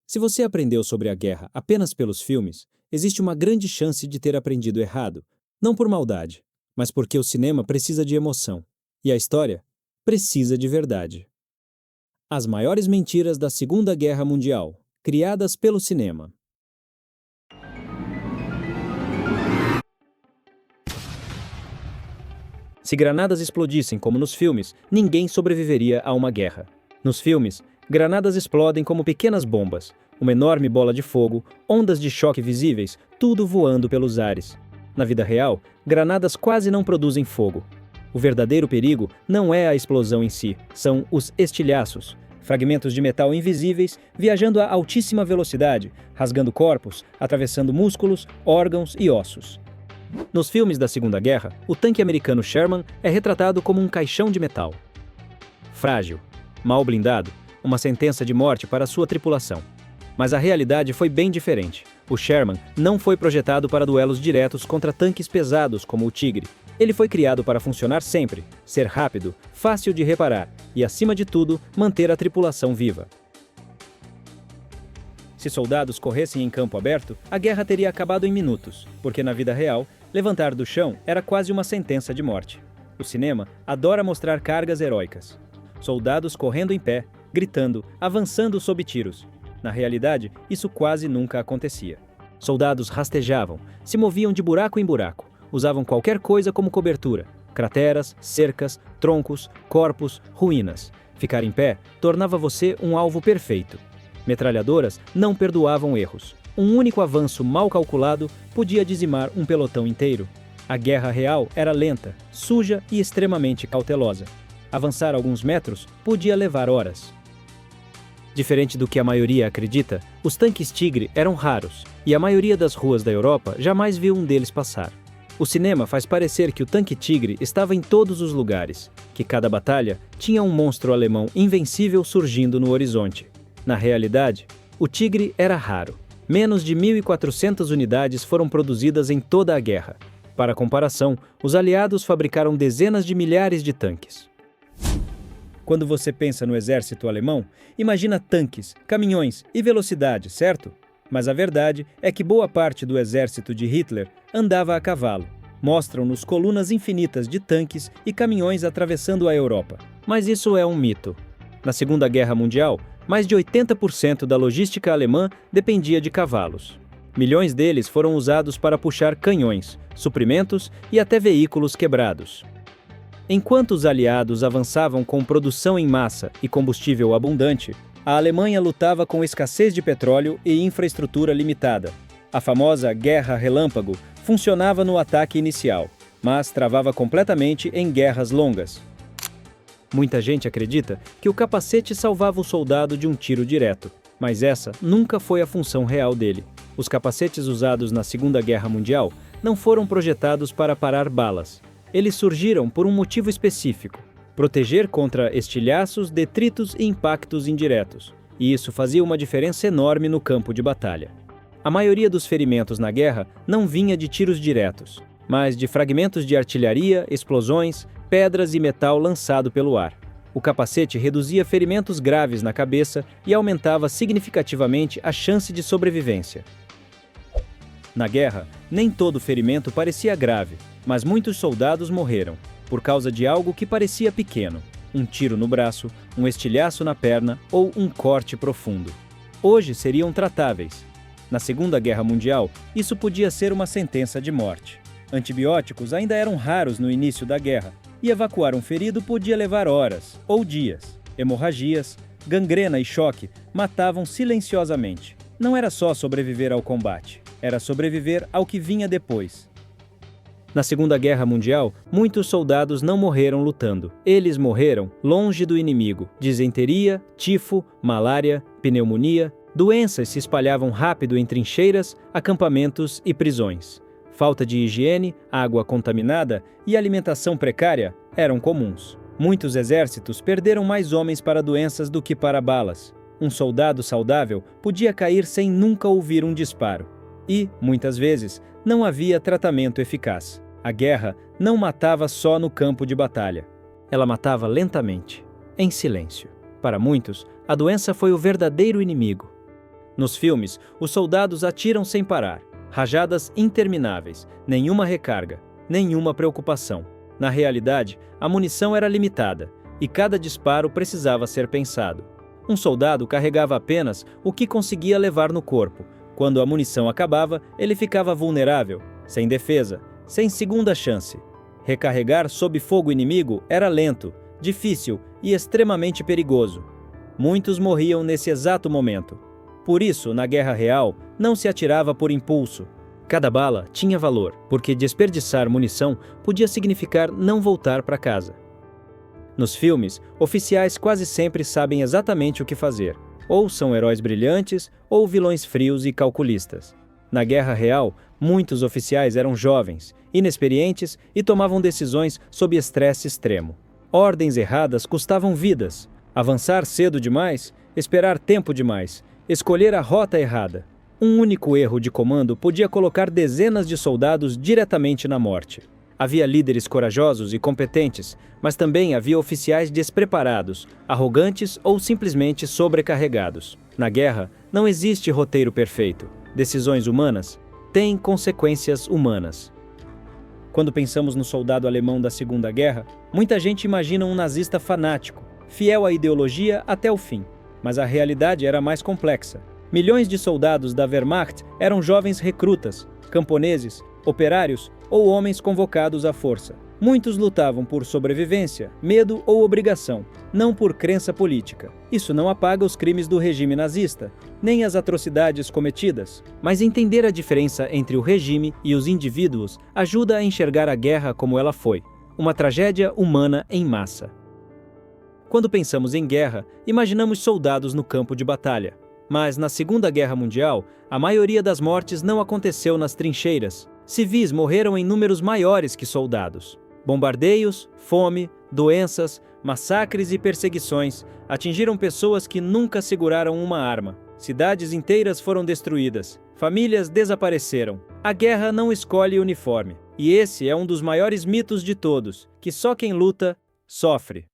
Se você aprendeu sobre a guerra apenas pelos filmes, existe uma grande chance de ter aprendido errado, não por maldade, mas porque o cinema precisa de emoção, e a história precisa de verdade. As maiores mentiras da Segunda Guerra Mundial, criadas pelo cinema. Se granadas explodissem como nos filmes, ninguém sobreviveria a uma guerra. Nos filmes, granadas explodem como pequenas bombas, uma enorme bola de fogo, ondas de choque visíveis, tudo voando pelos ares. Na vida real, granadas quase não produzem fogo. O verdadeiro perigo não é a explosão em si, são os estilhaços, fragmentos de metal invisíveis viajando a altíssima velocidade, rasgando corpos, atravessando músculos, órgãos e ossos. Nos filmes da Segunda Guerra, o tanque americano Sherman é retratado como um caixão de metal. Frágil, mal blindado, uma sentença de morte para sua tripulação. Mas a realidade foi bem diferente. O Sherman não foi projetado para duelos diretos contra tanques pesados como o Tigre. Ele foi criado para funcionar sempre, ser rápido, fácil de reparar e, acima de tudo, manter a tripulação viva. Se soldados corressem em campo aberto, a guerra teria acabado em minutos, porque na vida real, levantar do chão era quase uma sentença de morte. O cinema adora mostrar cargas heróicas. Soldados correndo em pé, gritando, avançando sob tiros. Na realidade, isso quase nunca acontecia. Soldados rastejavam, se moviam de buraco em buraco, usavam qualquer coisa como cobertura, crateras, cercas, troncos, corpos, ruínas. Ficar em pé tornava você um alvo perfeito. Metralhadoras não perdoavam erros. Um único avanço mal calculado podia dizimar um pelotão inteiro. A guerra real era lenta, suja e extremamente cautelosa. Avançar alguns metros podia levar horas. Diferente do que a maioria acredita, os tanques Tigre eram raros, e a maioria das ruas da Europa jamais viu um deles passar. O cinema faz parecer que o tanque Tigre estava em todos os lugares, que cada batalha tinha um monstro alemão invencível surgindo no horizonte. Na realidade, o Tigre era raro. Menos de 1.400 unidades foram produzidas em toda a guerra. Para comparação, os aliados fabricaram dezenas de milhares de tanques. Quando você pensa no exército alemão, imagina tanques, caminhões e velocidade, certo? Mas a verdade é que boa parte do exército de Hitler andava a cavalo. Mostram-nos colunas infinitas de tanques e caminhões atravessando a Europa. Mas isso é um mito. Na Segunda Guerra Mundial, mais de 80% da logística alemã dependia de cavalos. Milhões deles foram usados para puxar canhões, suprimentos e até veículos quebrados. Enquanto os aliados avançavam com produção em massa e combustível abundante, a Alemanha lutava com escassez de petróleo e infraestrutura limitada. A famosa Guerra Relâmpago funcionava no ataque inicial, mas travava completamente em guerras longas. Muita gente acredita que o capacete salvava o soldado de um tiro direto, mas essa nunca foi a função real dele. Os capacetes usados na Segunda Guerra Mundial não foram projetados para parar balas. Eles surgiram por um motivo específico: proteger contra estilhaços, detritos e impactos indiretos. E isso fazia uma diferença enorme no campo de batalha. A maioria dos ferimentos na guerra não vinha de tiros diretos, mas de fragmentos de artilharia, explosões, pedras e metal lançado pelo ar. O capacete reduzia ferimentos graves na cabeça e aumentava significativamente a chance de sobrevivência. Na guerra, nem todo ferimento parecia grave, mas muitos soldados morreram, por causa de algo que parecia pequeno: um tiro no braço, um estilhaço na perna ou um corte profundo. Hoje seriam tratáveis. Na Segunda Guerra Mundial, isso podia ser uma sentença de morte. Antibióticos ainda eram raros no início da guerra, e evacuar um ferido podia levar horas ou dias. Hemorragias, gangrena e choque matavam silenciosamente. Não era só sobreviver ao combate, era sobreviver ao que vinha depois. Na Segunda Guerra Mundial, muitos soldados não morreram lutando. Eles morreram longe do inimigo. Disenteria, tifo, malária, pneumonia, doenças se espalhavam rápido em trincheiras, acampamentos e prisões. Falta de higiene, água contaminada e alimentação precária eram comuns. Muitos exércitos perderam mais homens para doenças do que para balas. Um soldado saudável podia cair sem nunca ouvir um disparo. E, muitas vezes, não havia tratamento eficaz. A guerra não matava só no campo de batalha. Ela matava lentamente, em silêncio. Para muitos, a doença foi o verdadeiro inimigo. Nos filmes, os soldados atiram sem parar, rajadas intermináveis, nenhuma recarga, nenhuma preocupação. Na realidade, a munição era limitada, e cada disparo precisava ser pensado. Um soldado carregava apenas o que conseguia levar no corpo. Quando a munição acabava, ele ficava vulnerável, sem defesa, sem segunda chance. Recarregar sob fogo inimigo era lento, difícil e extremamente perigoso. Muitos morriam nesse exato momento. Por isso, na guerra real, não se atirava por impulso. Cada bala tinha valor, porque desperdiçar munição podia significar não voltar para casa. Nos filmes, oficiais quase sempre sabem exatamente o que fazer. Ou são heróis brilhantes, ou vilões frios e calculistas. Na guerra real, muitos oficiais eram jovens, inexperientes e tomavam decisões sob estresse extremo. Ordens erradas custavam vidas. Avançar cedo demais, esperar tempo demais, escolher a rota errada. Um único erro de comando podia colocar dezenas de soldados diretamente na morte. Havia líderes corajosos e competentes, mas também havia oficiais despreparados, arrogantes ou simplesmente sobrecarregados. Na guerra, não existe roteiro perfeito. Decisões humanas têm consequências humanas. Quando pensamos no soldado alemão da Segunda Guerra, muita gente imagina um nazista fanático, fiel à ideologia até o fim. Mas a realidade era mais complexa. Milhões de soldados da Wehrmacht eram jovens recrutas, camponeses, operários ou homens convocados à força. Muitos lutavam por sobrevivência, medo ou obrigação, não por crença política. Isso não apaga os crimes do regime nazista, nem as atrocidades cometidas, mas entender a diferença entre o regime e os indivíduos ajuda a enxergar a guerra como ela foi, uma tragédia humana em massa. Quando pensamos em guerra, imaginamos soldados no campo de batalha. Mas na Segunda Guerra Mundial, a maioria das mortes não aconteceu nas trincheiras. Civis morreram em números maiores que soldados. Bombardeios, fome, doenças, massacres e perseguições atingiram pessoas que nunca seguraram uma arma. Cidades inteiras foram destruídas. Famílias desapareceram. A guerra não escolhe uniforme. E esse é um dos maiores mitos de todos, que só quem luta, sofre.